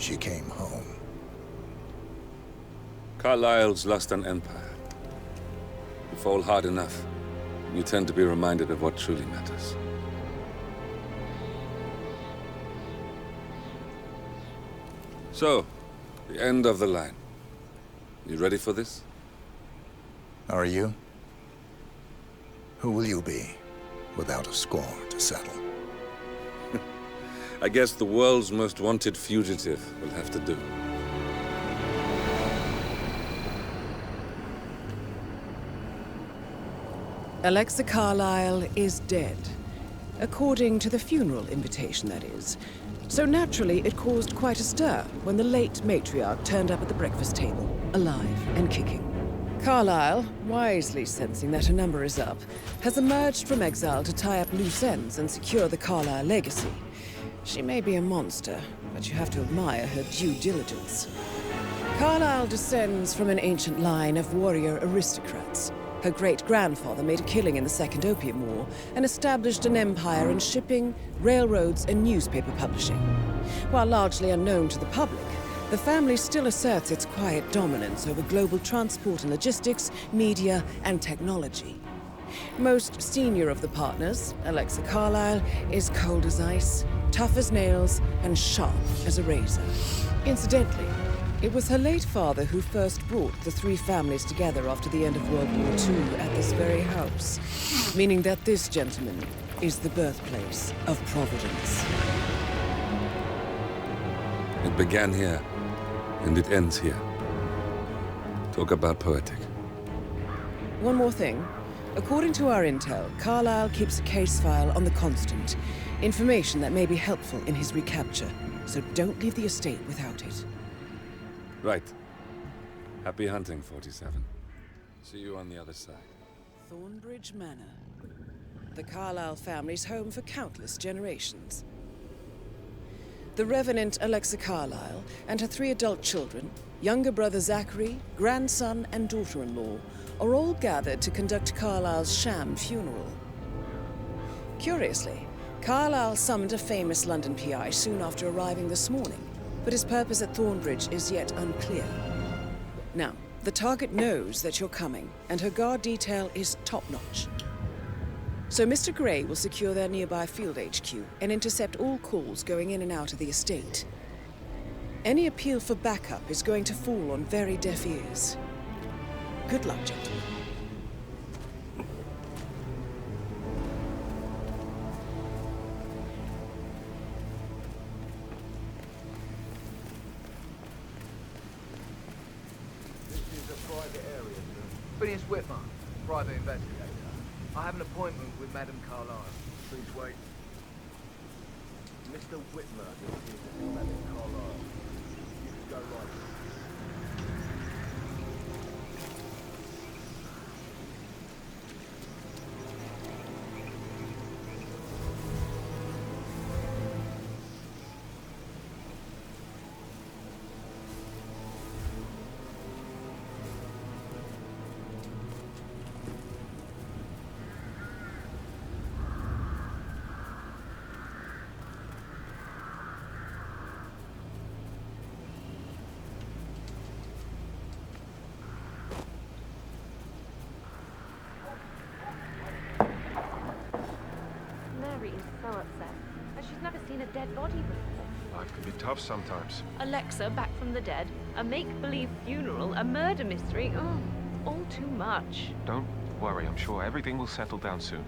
she came home. Carlyle's lost an empire. You fall hard enough, you tend to be reminded of what truly matters. So, the end of the line. You ready for this? Are you? Who will you be, without a score to settle? I guess the world's most wanted fugitive will have to do. Alexa Carlyle is dead. According to the funeral invitation, that is. So naturally, it caused quite a stir when the late matriarch turned up at the breakfast table, alive and kicking. Carlyle, wisely sensing that her number is up, has emerged from exile to tie up loose ends and secure the Carlyle legacy. She may be a monster, but you have to admire her due diligence. Carlyle descends from an ancient line of warrior aristocrats. Her great-grandfather made a killing in the Second Opium War and established an empire in shipping, railroads, and newspaper publishing. While largely unknown to the public, the family still asserts its quiet dominance over global transport and logistics, media, and technology. Most senior of the partners, Alexa Carlyle, is cold as ice, tough as nails, and sharp as a razor. Incidentally, it was her late father who first brought the three families together after the end of World War II at this very house, meaning that this gentleman is the birthplace of Providence. It began here, and it ends here. Talk about poetic. One more thing. According to our intel, Carlyle keeps a case file on the Constant. Information that may be helpful in his recapture, so don't leave the estate without it. Right. Happy hunting, 47. See you on the other side. Thornbridge Manor. The Carlyle family's home for countless generations. The Revenant Alexa Carlyle and her 3 adult children, younger brother Zachary, grandson, and daughter-in-law, are all gathered to conduct Carlyle's sham funeral. Curiously, Carlyle summoned a famous London PI soon after arriving this morning, but his purpose at Thornbridge is yet unclear. Now, the target knows that you're coming, and her guard detail is top-notch. So Mr. Gray will secure their nearby field HQ and intercept all calls going in and out of the estate. Any appeal for backup is going to fall on very deaf ears. Good luck, gentlemen. Phineas Whitmer, private investigator. I have an appointment with Madame Carlyle. Please wait. Mr. Whitmer is here to see Madame Carlyle. You can go right. So upset, as she's never seen a dead body before. Life can be tough sometimes. Alexa back from the dead, a make-believe funeral, a murder mystery. Oh, all too much. Don't worry, I'm sure everything will settle down soon.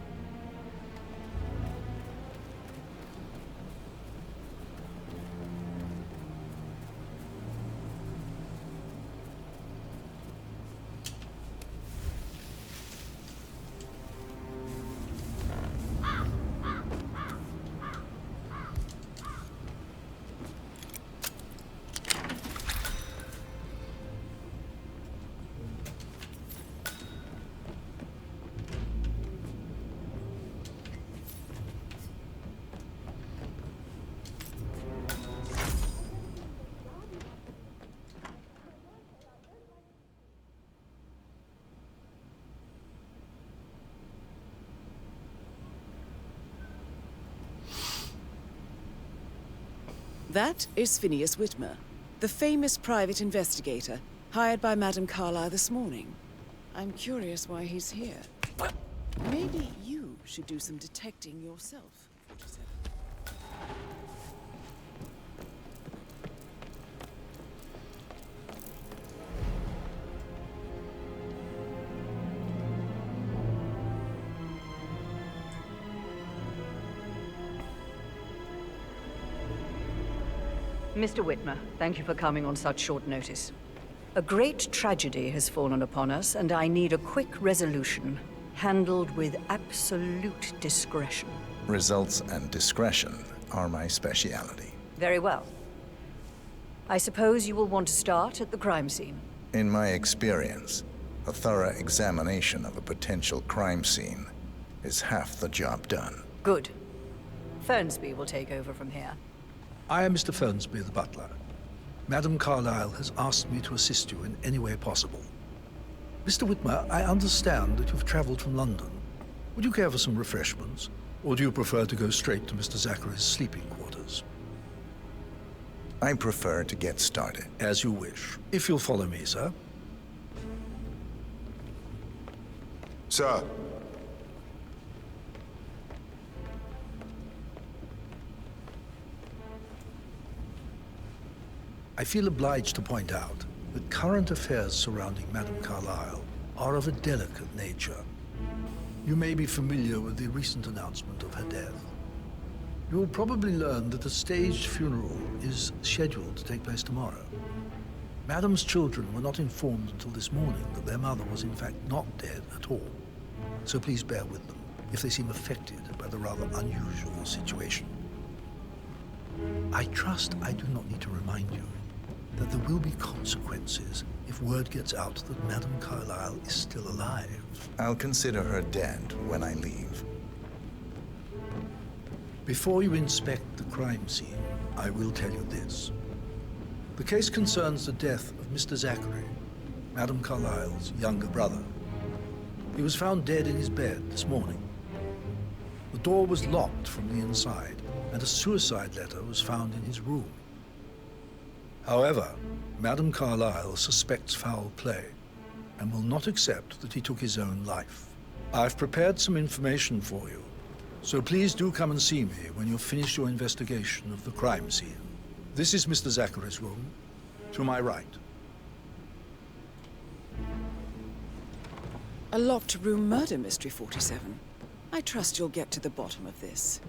That is Phineas Whitmer, the famous private investigator hired by Madame Carlyle this morning. I'm curious why he's here. Maybe you should do some detecting yourself, 47. Mr. Whitmer, thank you for coming on such short notice. A great tragedy has fallen upon us, and I need a quick resolution, handled with absolute discretion. Results and discretion are my speciality. Very well. I suppose you will want to start at the crime scene. In my experience, a thorough examination of a potential crime scene is half the job done. Good. Fernsby will take over from here. I am Mr. Fernsby, the butler. Madame Carlyle has asked me to assist you in any way possible. Mr. Whitmer, I understand that you've traveled from London. Would you care for some refreshments? Or do you prefer to go straight to Mr. Zachary's sleeping quarters? I prefer to get started. As you wish. If you'll follow me, sir. Sir. I feel obliged to point out that current affairs surrounding Madame Carlyle are of a delicate nature. You may be familiar with the recent announcement of her death. You will probably learn that a staged funeral is scheduled to take place tomorrow. Madame's children were not informed until this morning that their mother was in fact not dead at all. So please bear with them if they seem affected by the rather unusual situation. I trust I do not need to remind you that there will be consequences if word gets out that Madame Carlyle is still alive. I'll consider her dead when I leave. Before you inspect the crime scene, I will tell you this. The case concerns the death of Mr. Zachary, Madame Carlyle's younger brother. He was found dead in his bed this morning. The door was locked from the inside, and a suicide letter was found in his room. However, Madame Carlyle suspects foul play and will not accept that he took his own life. I've prepared some information for you, so please do come and see me when you've finished your investigation of the crime scene. This is Mr. Zachary's room, to my right. A locked room murder mystery, 47. I trust you'll get to the bottom of this.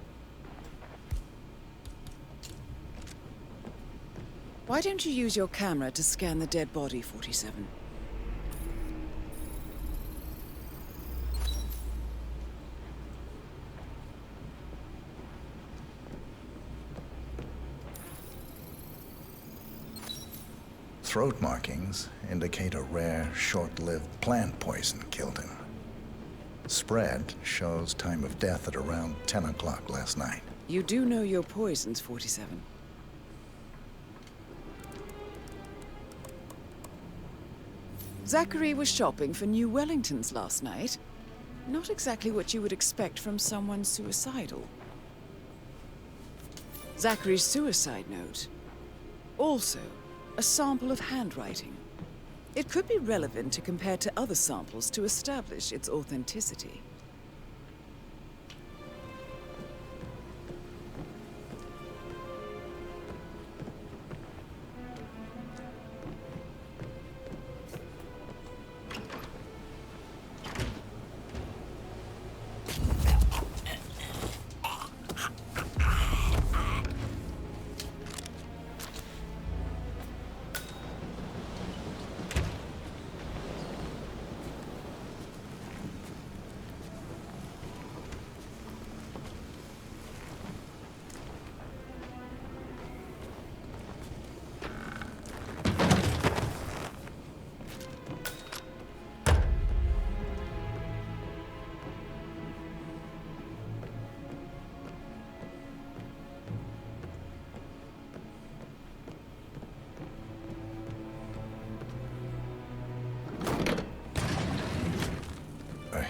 Why don't you use your camera to scan the dead body, 47? Throat markings indicate a rare, short-lived plant poison killed him. Spread shows time of death at around 10 o'clock last night. You do know your poisons, 47. Zachary was shopping for new Wellingtons last night. Not exactly what you would expect from someone suicidal. Zachary's suicide note. Also, a sample of handwriting. It could be relevant to compare to other samples to establish its authenticity.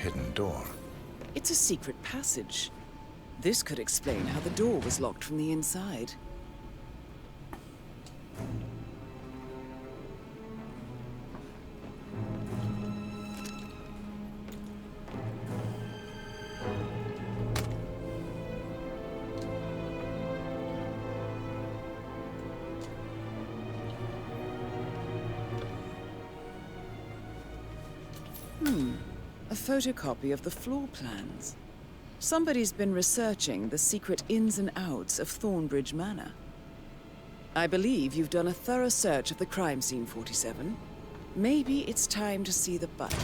Hidden door. It's a secret passage. This could explain how the door was locked from the inside. A photocopy of the floor plans. Somebody's been researching the secret ins and outs of Thornbridge Manor. I believe you've done a thorough search of the crime scene, 47. Maybe it's time to see the butler.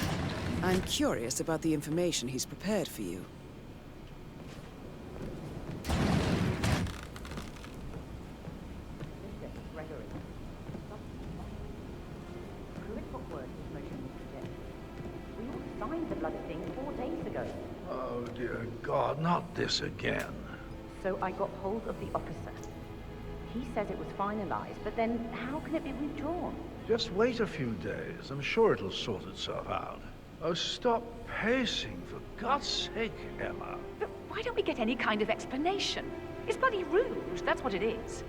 I'm curious about the information he's prepared for you. Oh, dear God, not this again. So I got hold of the officer. He says it was finalized, but then how can it be withdrawn? Just wait a few days. I'm sure it'll sort itself out. Oh, stop pacing, for God's sake, Emma. But why don't we get any kind of explanation? It's bloody rude, that's what it is.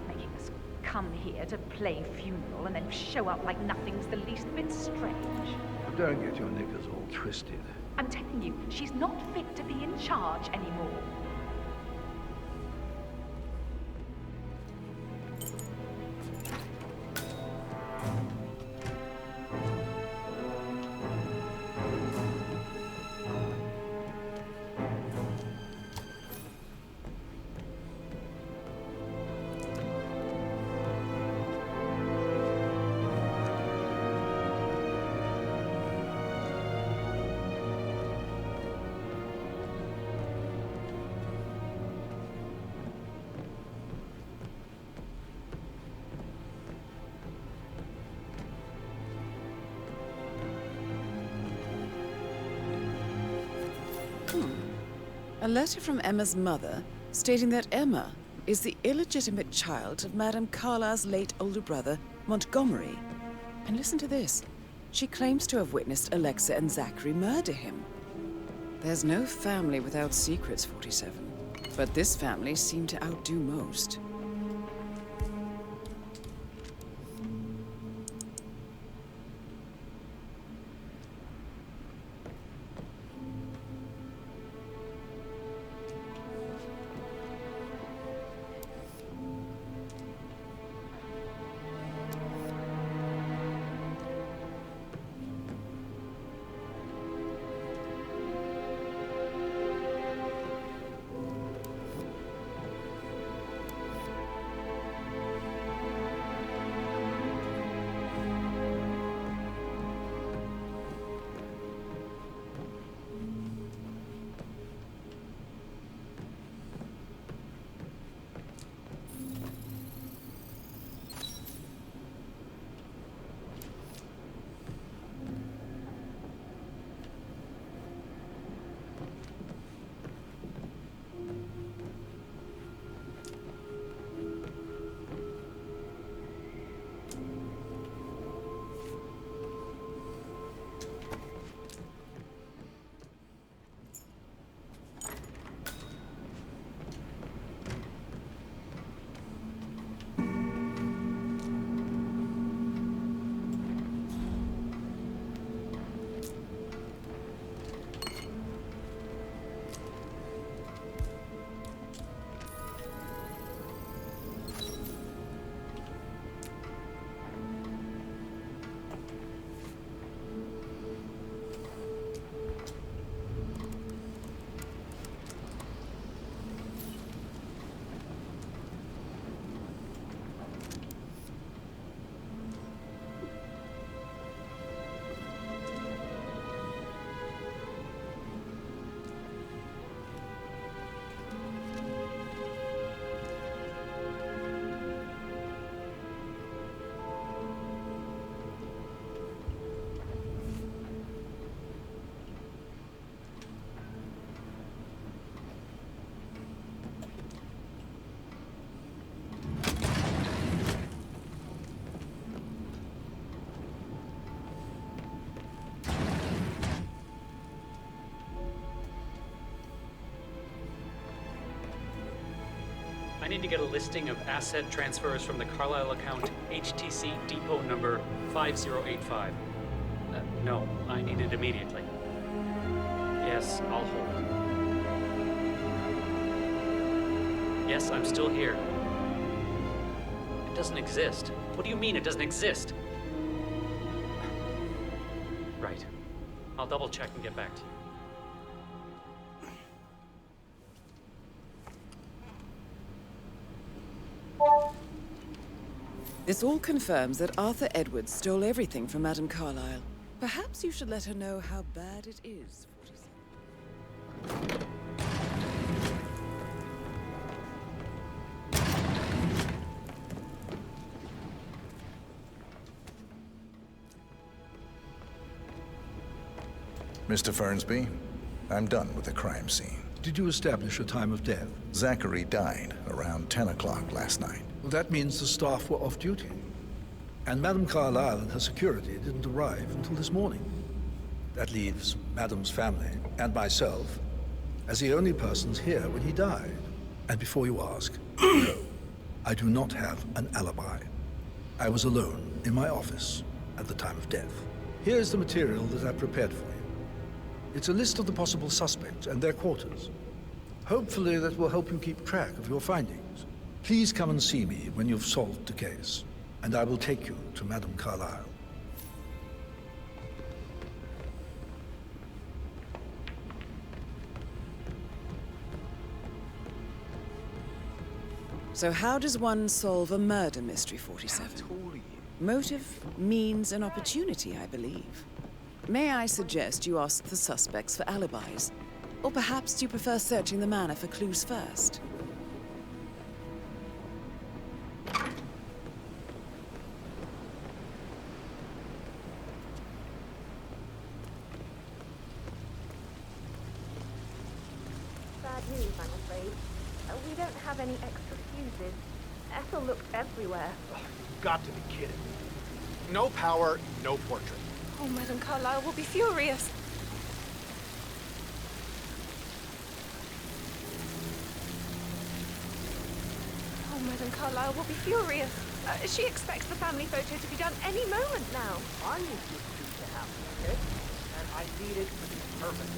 Making us come here to play funeral and then show up like nothing's the least bit strange. Don't get your knickers all twisted. I'm telling you, she's not fit to be in charge anymore. A letter from Emma's mother stating that Emma is the illegitimate child of Madame Carlyle's late older brother, Montgomery. And listen to this. She claims to have witnessed Alexa and Zachary murder him. There's no family without secrets, 47. But this family seemed to outdo most. I need to get a listing of asset transfers from the Carlisle account HTC depot number 5085. No, I need it immediately. Yes, I'll hold. Yes, I'm still here. It doesn't exist. What do you mean it doesn't exist? Right. I'll double check and get back to you. This all confirms that Arthur Edwards stole everything from Madame Carlyle. Perhaps you should let her know how bad it is, 47. Mr. Fernsby, I'm done with the crime scene. Did you establish a time of death? Zachary died around 10 o'clock last night. Well, that means the staff were off duty. And Madame Carlyle and her security didn't arrive until this morning. That leaves Madame's family and myself as the only persons here when he died. And before you ask, no, I do not have an alibi. I was alone in my office at the time of death. Here's the material that I prepared for you. It's a list of the possible suspects and their quarters. Hopefully that will help you keep track of your findings. Please come and see me when you've solved the case, and I will take you to Madame Carlyle. So how does one solve a murder mystery, 47? How tall are you? Motive, means, and opportunity, I believe. May I suggest you ask the suspects for alibis? Or perhaps you prefer searching the manor for clues first? Bad news, I'm afraid. We don't have any extra fuses. Ethel looked everywhere. Oh, you've got to be kidding. No power, no portrait. Oh, Madame Carlyle will be furious. Oh, Madame Carlyle will be furious. She expects the family photo to be done any moment now. I need this suit to happen, okay? And I need it to be perfect.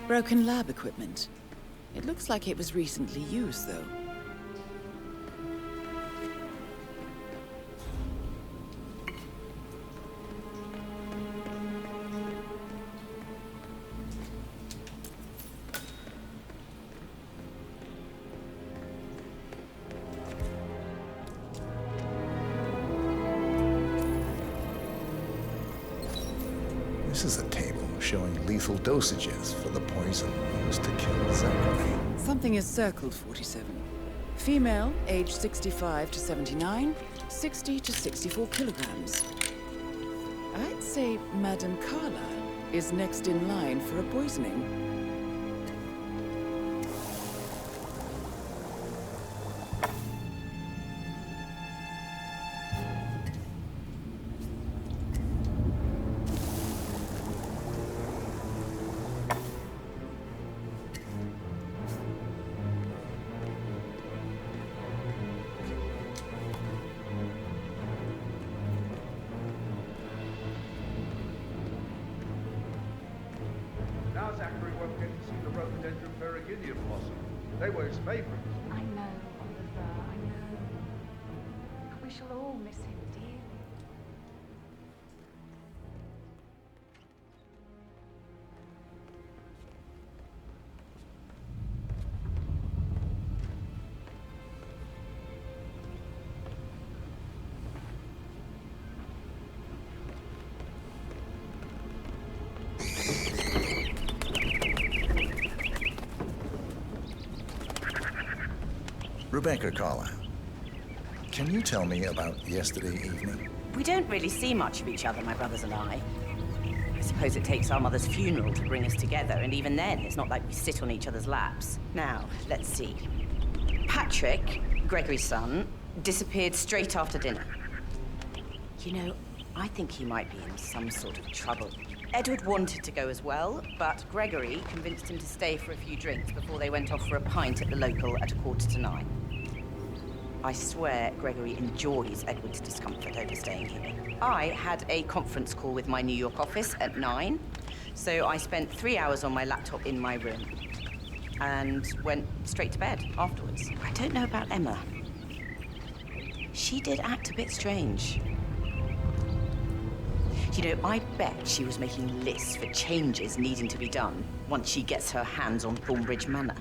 Broken lab equipment. It looks like it was recently used, though. This is a table showing lethal dosages for the poison used to kill Zachary. Something is circled, 47. Female, age 65 to 79, 60 to 64 kilograms. I'd say Madame Carlyle is next in line for a poisoning. Now Zachary won't get to see the rhododendron ferraginium blossom. They were his favorites. I know, Oliver, I know. But we shall all miss him dearly. Rebecca Carlyle, can you tell me about yesterday evening? We don't really see much of each other, my brothers and I. I suppose it takes our mother's funeral to bring us together, and even then, it's not like we sit on each other's laps. Now, let's see. Patrick, Gregory's son, disappeared straight after dinner. You know, I think he might be in some sort of trouble. Edward wanted to go as well, but Gregory convinced him to stay for a few drinks before they went off for a pint at the local at 8:45. I swear Gregory enjoys Edward's discomfort over staying here. I had a conference call with my New York office at 9, so I spent 3 hours on my laptop in my room and went straight to bed afterwards. I don't know about Emma. She did act a bit strange. You know, I bet she was making lists for changes needing to be done once she gets her hands on Thornbridge Manor.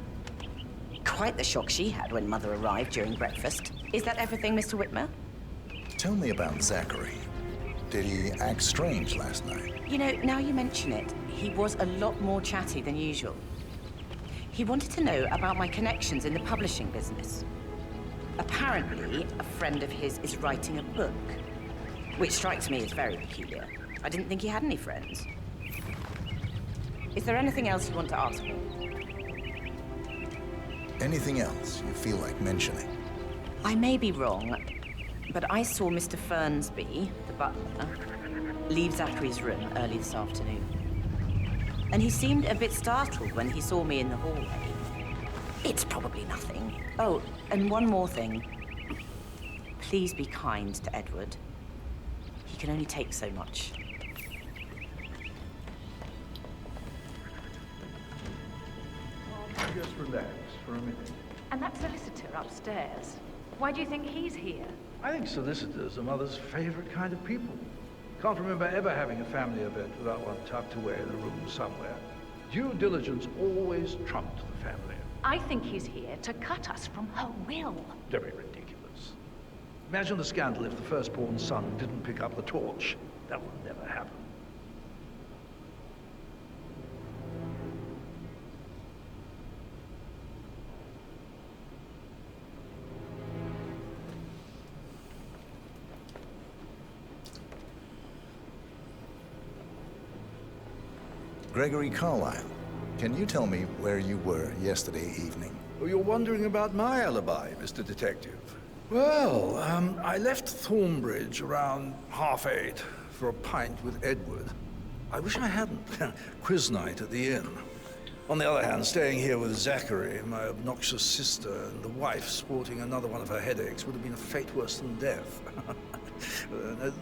Quite the shock she had when Mother arrived during breakfast. Is that everything, Mr. Whitmer? Tell me about Zachary. Did he act strange last night? You know, now you mention it, he was a lot more chatty than usual. He wanted to know about my connections in the publishing business. Apparently, a friend of his is writing a book, which strikes me as very peculiar. I didn't think he had any friends. Is there anything else you want to ask me? Anything else you feel like mentioning? I may be wrong, but I saw Mr. Fernsby, the butler, leave Zachary's room early this afternoon. And he seemed a bit startled when he saw me in the hallway. It's probably nothing. Oh, and one more thing. Please be kind to Edward. He can only take so much. Just relax for a minute. And that solicitor upstairs, why do you think he's here? I think solicitors are Mother's favorite kind of people. Can't remember ever having a family event without one tucked away in a room somewhere. Due diligence always trumped the family. I think he's here to cut us from her will. Very ridiculous. Imagine the scandal if the firstborn son didn't pick up the torch. That would never happen. Gregory Carlyle, can you tell me where you were yesterday evening? Oh, you're wondering about my alibi, Mr. Detective. Well, I left Thornbridge around 8:30 for a pint with Edward. I wish I hadn't. Quiz night at the inn. On the other hand, staying here with Zachary, my obnoxious sister, and the wife sporting another one of her headaches would have been a fate worse than death.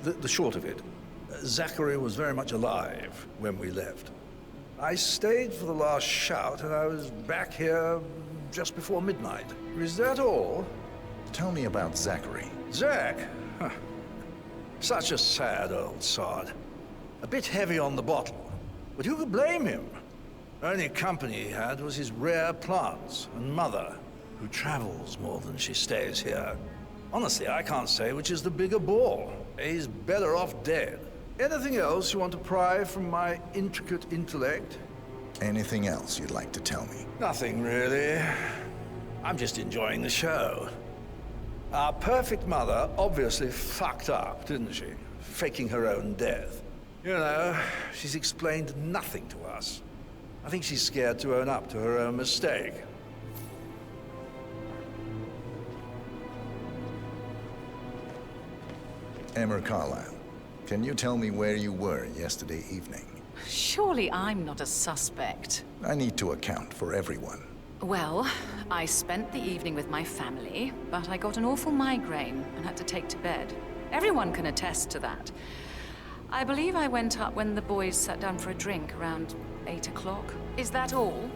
The short of it, Zachary was very much alive when we left. I stayed for the last shout, and I was back here just before midnight. Is that all? Tell me about Zachary. Zach? Huh. Such a sad old sod. A bit heavy on the bottle, but who could blame him? Only company he had was his rare plants and Mother, who travels more than she stays here. Honestly, I can't say which is the bigger ball. He's better off dead. Anything else you want to pry from my intricate intellect? Anything else you'd like to tell me? Nothing, really. I'm just enjoying the show. Our perfect mother obviously fucked up, didn't she? Faking her own death. You know, she's explained nothing to us. I think she's scared to own up to her own mistake. Emma Carlyle, can you tell me where you were yesterday evening? Surely I'm not a suspect. I need to account for everyone. Well, I spent the evening with my family, but I got an awful migraine and had to take to bed. Everyone can attest to that. I believe I went up when the boys sat down for a drink around 8 o'clock. Is that all?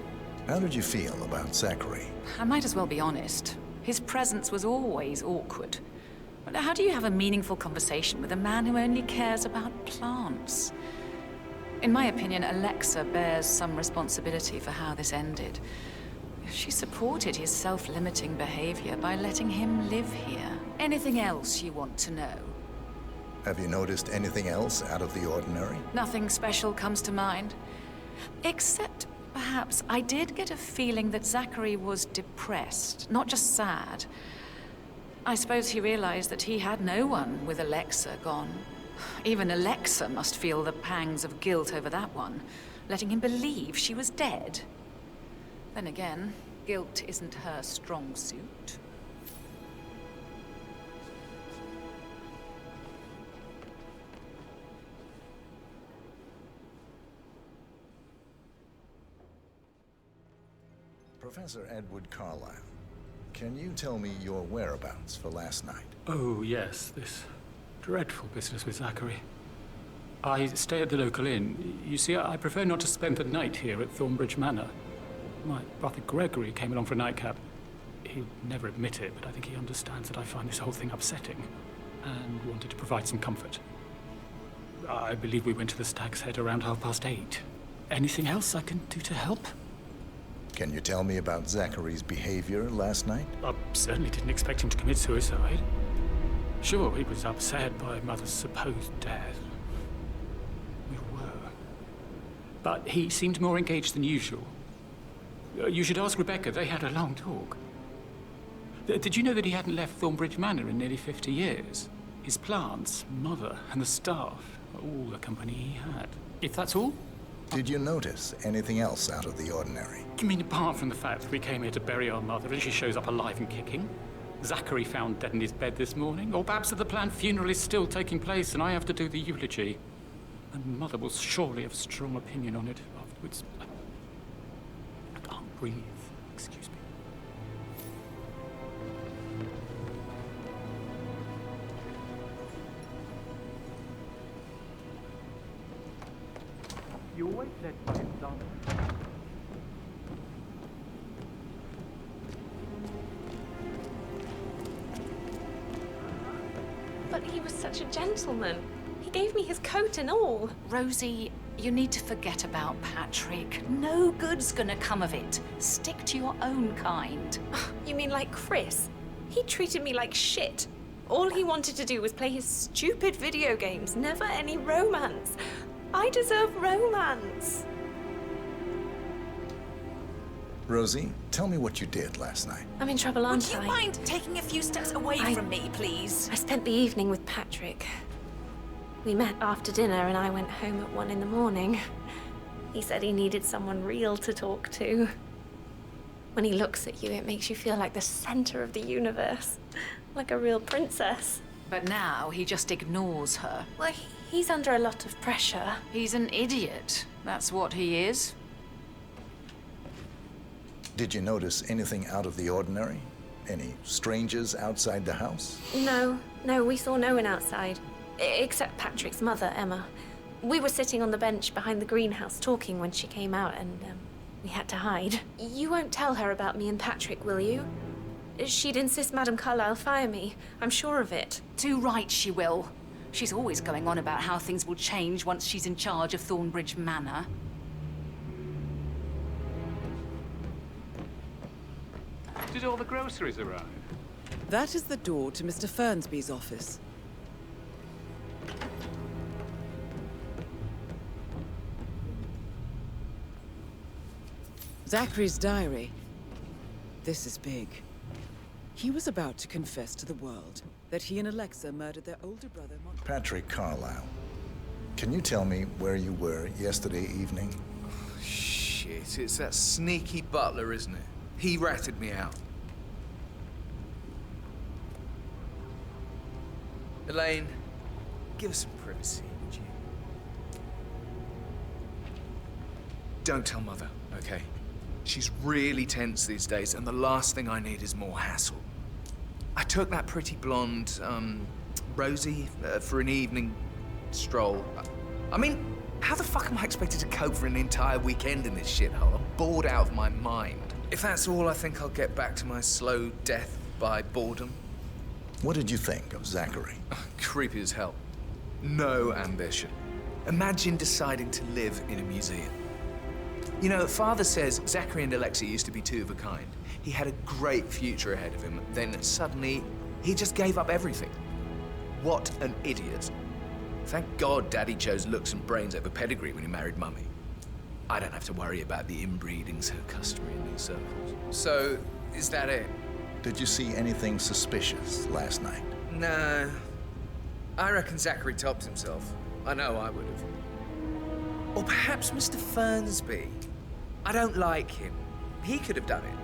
How did you feel about Zachary? I might as well be honest. His presence was always awkward. But how do you have a meaningful conversation with a man who only cares about plants? In my opinion, Alexa bears some responsibility for how this ended. She supported his self-limiting behavior by letting him live here. Anything else you want to know? Have you noticed anything else out of the ordinary? Nothing special comes to mind. Except, perhaps, I did get a feeling that Zachary was depressed, not just sad. I suppose he realized that he had no one with Alexa gone. Even Alexa must feel the pangs of guilt over that one, letting him believe she was dead. Then again, guilt isn't her strong suit. Professor Edward Carlyle, Can you tell me your whereabouts for last night? Oh, yes, this dreadful business with Zachary. I stay at the local inn. You see, I prefer not to spend the night here at Thornbridge Manor. My brother Gregory came along for a nightcap. He'll never admit it, but I think he understands that I find this whole thing upsetting and wanted to provide some comfort. I believe we went to the Stag's Head around 8:30. Anything else I can do to help? Can you tell me about Zachary's behavior last night? I certainly didn't expect him to commit suicide. Sure, he was upset by Mother's supposed death. We were. But he seemed more engaged than usual. You should ask Rebecca. They had a long talk. Did you know that he hadn't left Thornbridge Manor in nearly 50 years? His plants, Mother, and the staff, all the company he had. If that's all? Did you notice anything else out of the ordinary? You mean apart from the fact that we came here to bury our mother and she shows up alive and kicking? Zachary found dead in his bed this morning? Or perhaps that the planned funeral is still taking place and I have to do the eulogy? And Mother will surely have a strong opinion on it afterwards. I can't breathe. Excuse me. You always led by example. But he was such a gentleman. He gave me his coat and all. Rosie, you need to forget about Patrick. No good's gonna come of it. Stick to your own kind. You mean like Chris? He treated me like shit. All he wanted to do was play his stupid video games, never any romance. I deserve romance. Rosie, tell me what you did last night. I'm in trouble, aren't I? Would you mind taking a few steps away from me, please? I spent the evening with Patrick. We met after dinner and I went home at 1 in the morning. He said he needed someone real to talk to. When he looks at you, it makes you feel like the center of the universe. Like a real princess. But now he just ignores her. Well, he's under a lot of pressure. He's an idiot. That's what he is. Did you notice anything out of the ordinary? Any strangers outside the house? No, we saw no one outside. Except Patrick's mother, Emma. We were sitting on the bench behind the greenhouse talking when she came out and we had to hide. You won't tell her about me and Patrick, will you? She'd insist Madame Carlyle fire me. I'm sure of it. Too right she will. She's always going on about how things will change once she's in charge of Thornbridge Manor. Did all the groceries arrive? That is the door to Mr. Fernsby's office. Zachary's diary. This is big. He was about to confess to the world that he and Alexa murdered their older brother, Patrick Carlyle. Can you tell me where you were yesterday evening? Oh, shit, it's that sneaky butler, isn't it? He ratted me out. Elaine, give us some privacy, would you? Don't tell Mother, okay? She's really tense these days, and the last thing I need is more hassle. I took that pretty blonde, Rosie, for an evening stroll. I mean, how the fuck am I expected to cope for an entire weekend in this shithole? I'm bored out of my mind. If that's all, I think I'll get back to my slow death by boredom. What did you think of Zachary? Creepy as hell. No ambition. Imagine deciding to live in a museum. You know, Father says Zachary and Alexa used to be two of a kind. He had a great future ahead of him, then suddenly, he just gave up everything. What an idiot. Thank God Daddy chose looks and brains over pedigree when he married Mummy. I don't have to worry about the inbreeding so customary in these circles. So, is that it? Did you see anything suspicious last night? No. I reckon Zachary topped himself. I know I would have. Or perhaps Mr. Fernsby. I don't like him. He could have done it.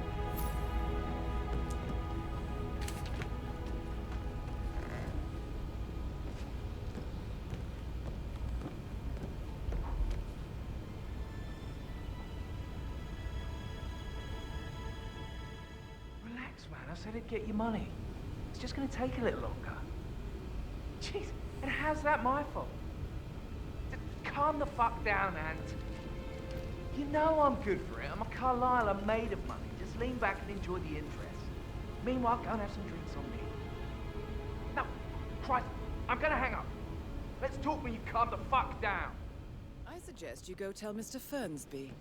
Relax, man. I said it'd get you money. It's just gonna take a little longer. Jeez, and how's that my fault? Calm the fuck down, Ant. You know I'm good for it. I'm a Carlisle. I'm made of money. Just lean back and enjoy the interest. Meanwhile, go and have some drinks on me. No, Christ, I'm gonna hang up. Let's talk when you calm the fuck down. I suggest you go tell Mr. Fernsby.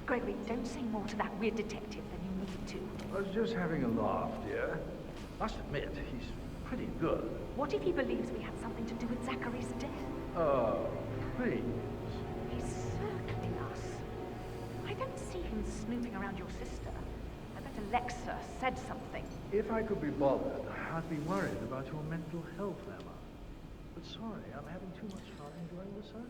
Gregory, don't say more to that weird detective than you need to. I was just having a laugh, dear. Must admit, he's pretty good. What if he believes we had something to do with Zachary's death? Oh, please. He's circling us. I don't see him snooping around your sister. I bet Alexa said something. If I could be bothered, I'd be worried about your mental health, Emma. But sorry, I'm having too much fun enjoying the silence.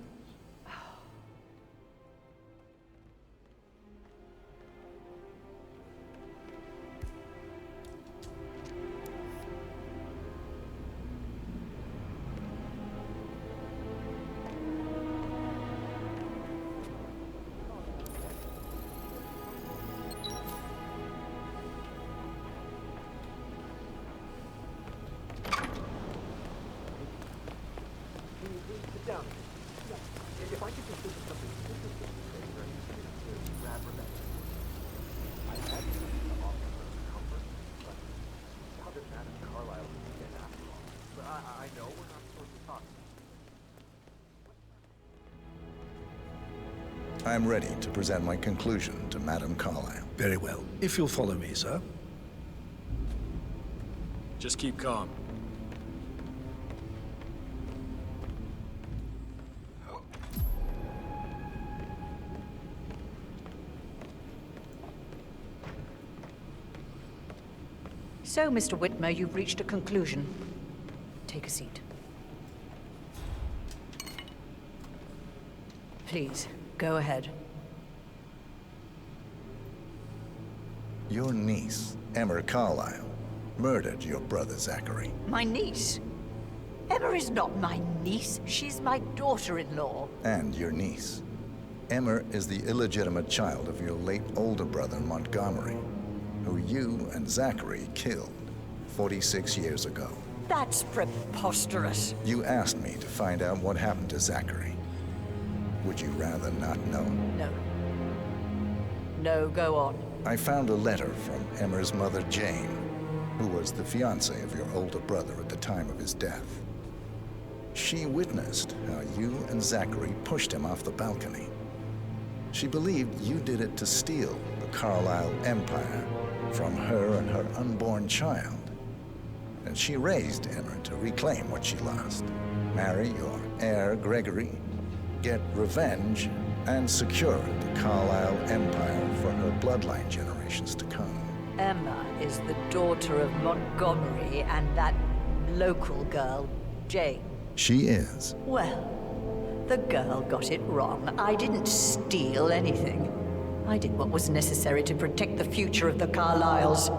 Sit down. If I could just think of something interesting to say during this grab Rebecca. I had to offer her comfort, but how did Matt and Carlisle get after all? But I know we're not supposed to talk. I'm ready to present my conclusion to Madame Carlisle. Very well. If you'll follow me, sir. Just keep calm. So, Mr. Whitmer, you've reached a conclusion. Take a seat. Please, go ahead. Your niece, Emma Carlisle, murdered your brother Zachary. My niece? Emma is not my niece. She's my daughter-in-law. And your niece. Emma is the illegitimate child of your late older brother Montgomery, who you and Zachary killed 46 years ago. That's preposterous. You asked me to find out what happened to Zachary. Would you rather not know? No. No, go on. I found a letter from Emma's mother, Jane, who was the fiancée of your older brother at the time of his death. She witnessed how you and Zachary pushed him off the balcony. She believed you did it to steal the Carlisle empire from her and her unborn child. And she raised Emma to reclaim what she lost. Marry your heir, Gregory, get revenge, and secure the Carlisle empire for her bloodline generations to come. Emma is the daughter of Montgomery and that local girl, Jane. She is. Well, the girl got it wrong. I didn't steal anything. I did what was necessary to protect the future of the Carlisles.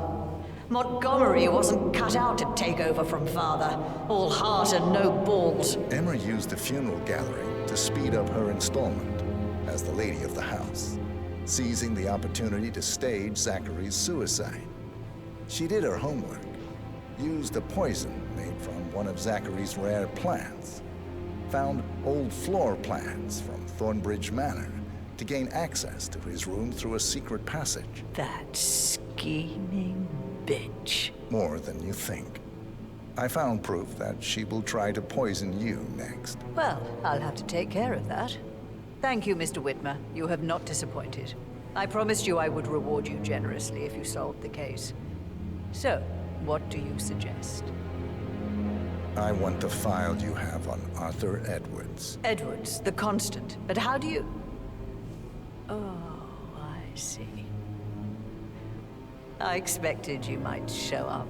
Montgomery wasn't cut out to take over from father. All heart and no balls. Emma used the funeral gallery to speed up her installment as the lady of the house, seizing the opportunity to stage Zachary's suicide. She did her homework, used a poison made from one of Zachary's rare plants, found old floor plans from Thornbridge Manor to gain access to his room through a secret passage. That scheming bitch. More than you think. I found proof that she will try to poison you next. Well, I'll have to take care of that. Thank you, Mr. Whitmer. You have not disappointed. I promised you I would reward you generously if you solved the case. So, what do you suggest? I want the file you have on Arthur Edwards. Edwards, the Constant. But how do you... Oh, I see. I expected you might show up.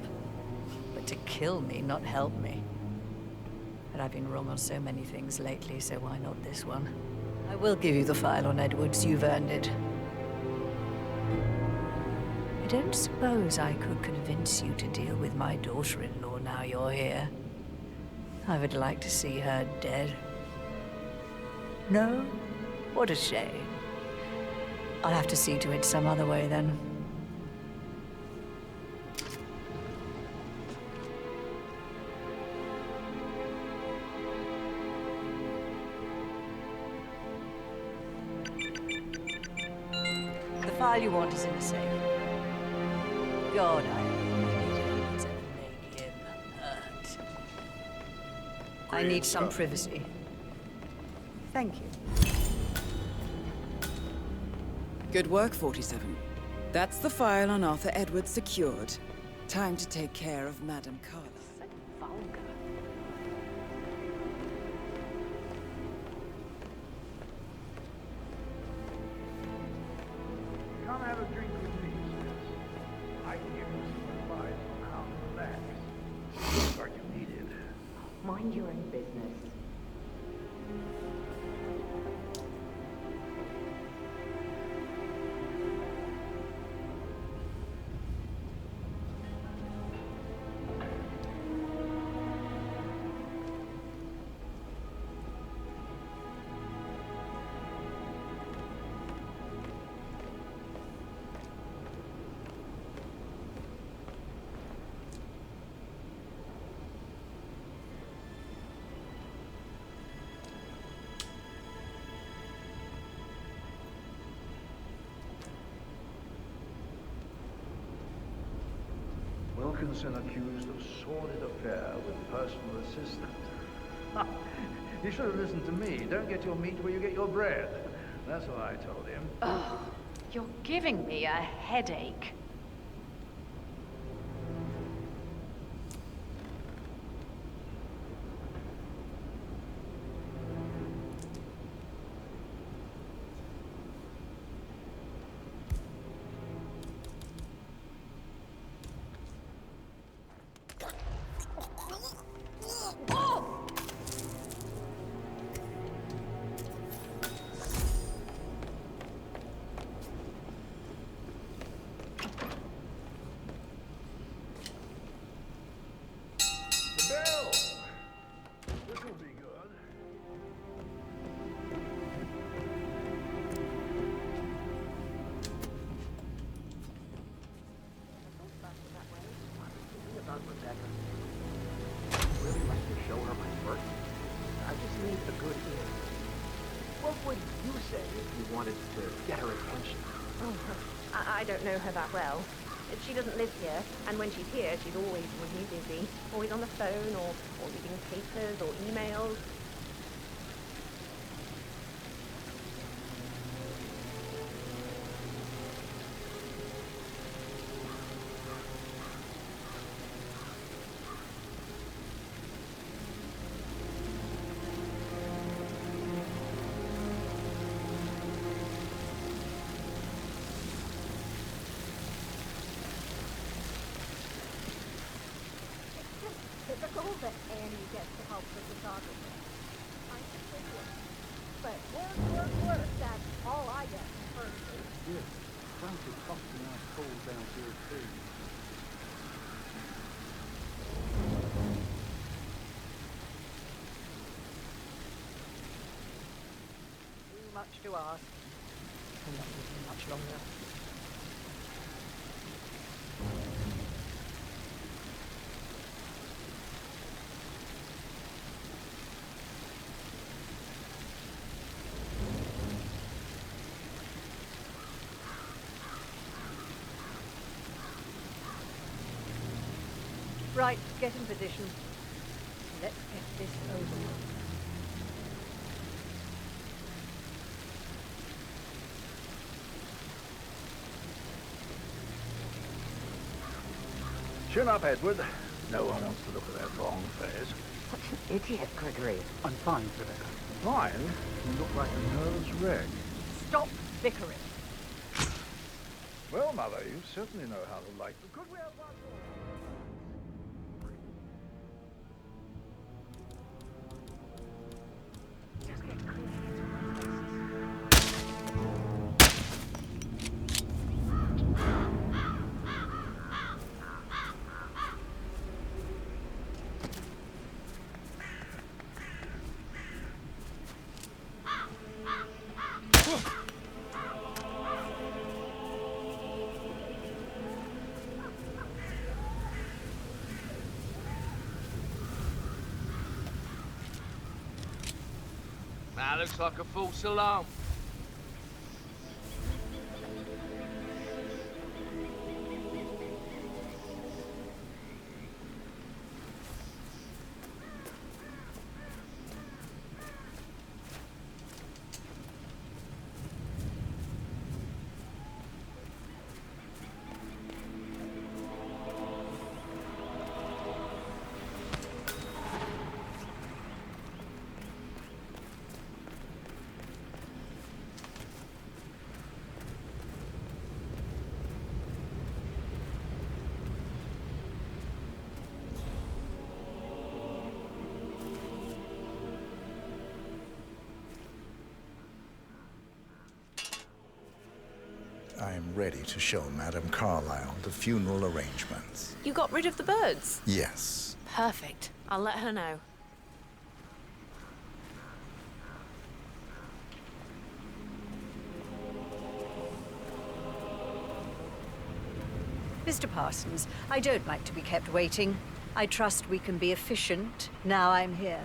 But to kill me, not help me. But I've been wrong on so many things lately, so why not this one? I will give you the file on Edwards. You've earned it. I don't suppose I could convince you to deal with my daughter-in-law now you're here. I would like to see her dead. No? What a shame. I'll have to see to it some other way then. The file you want is in the safe. God, I hate it to make him hurt. I need some privacy. Thank you. Good work, 47. That's the file on Arthur Edwards secured. Time to take care of Madame Carla. So vulgar. Come have a drink with me, Smith. I can give you some advice on how to relax. Looks like you need it. Mind your own business. Wilkinson accused of sordid affair with personal assistant. You should have listened to me. Don't get your meat where you get your bread. That's what I told him. Oh, you're giving me a headache. I don't know her that well. She doesn't live here, and when she's here, she's always really busy. Always on the phone, or reading papers, or emails. Typical that Annie gets to help the photographer. I'm suspicious. But work, that's all I get from her. Yeah, Frank is costing our calls down here too. Too much to ask. I'm not looking much longer. Right, get in position. Let's get this over with. Chin up, Edward. No one wants to look at that long face. Such an idiot, Gregory. I'm fine, Rebecca. Fine? You look like a nervous wreck. Stop bickering. Well, Mother, you certainly know how to like the... Could we have one more? That looks like a false alarm. I am ready to show Madame Carlyle the funeral arrangements. You got rid of the birds? Yes. Perfect. I'll let her know. Mr. Parsons, I don't like to be kept waiting. I trust we can be efficient now I'm here.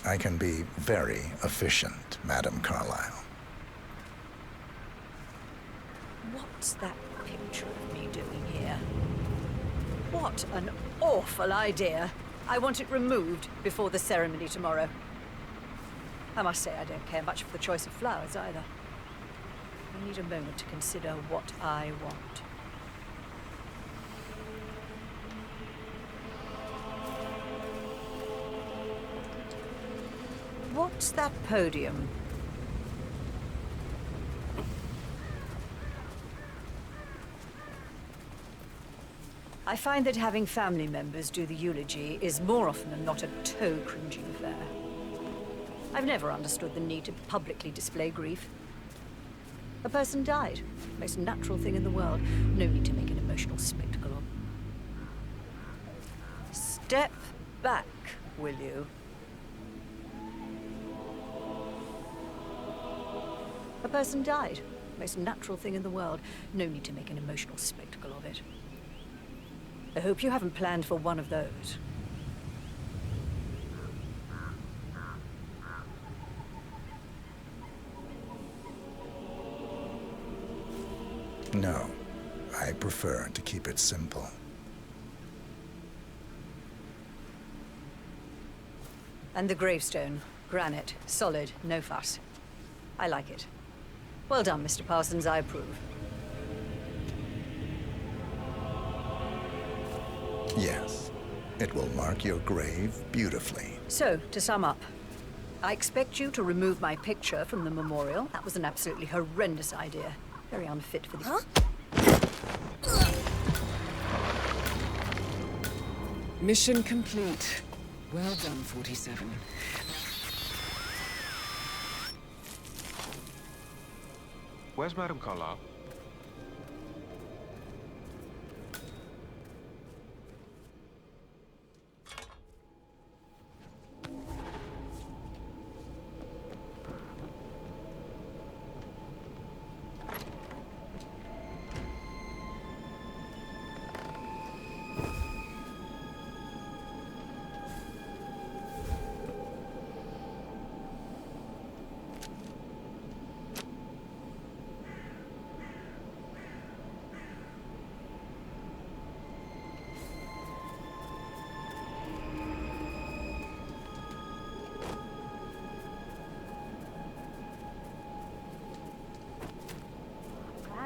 I can be very efficient, Madame Carlyle. What's that picture of me doing here? What an awful idea. I want it removed before the ceremony tomorrow. I must say I don't care much for the choice of flowers either. I need a moment to consider what I want. What's that podium? I find that having family members do the eulogy is more often than not a toe-cringing affair. I've never understood the need to publicly display grief. A person died. Most natural thing in the world. No need to make an emotional spectacle of. Step back, will you? A person died. Most natural thing in the world. No need to make an emotional spectacle of it. I hope you haven't planned for one of those. No, I prefer to keep it simple. And the gravestone, granite, solid, no fuss. I like it. Well done, Mr. Parsons, I approve. Yes, it will mark your grave beautifully. So, to sum up, I expect you to remove my picture from the memorial. That was an absolutely horrendous idea. Very unfit for the... Huh? Mission complete. Well done, 47. Where's Madame Carlyle?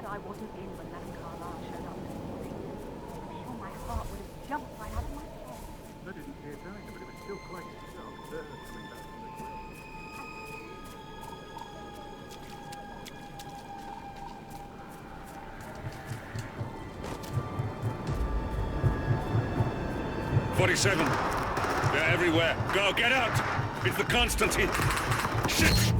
I wasn't in when Madame Carlyle showed up this morning. I'm sure my heart would have jumped right out of my head. I didn't hear that, but it was still quite dark there coming back from the grill. 47. They're everywhere. Go, get out! It's the Constantine. Shit!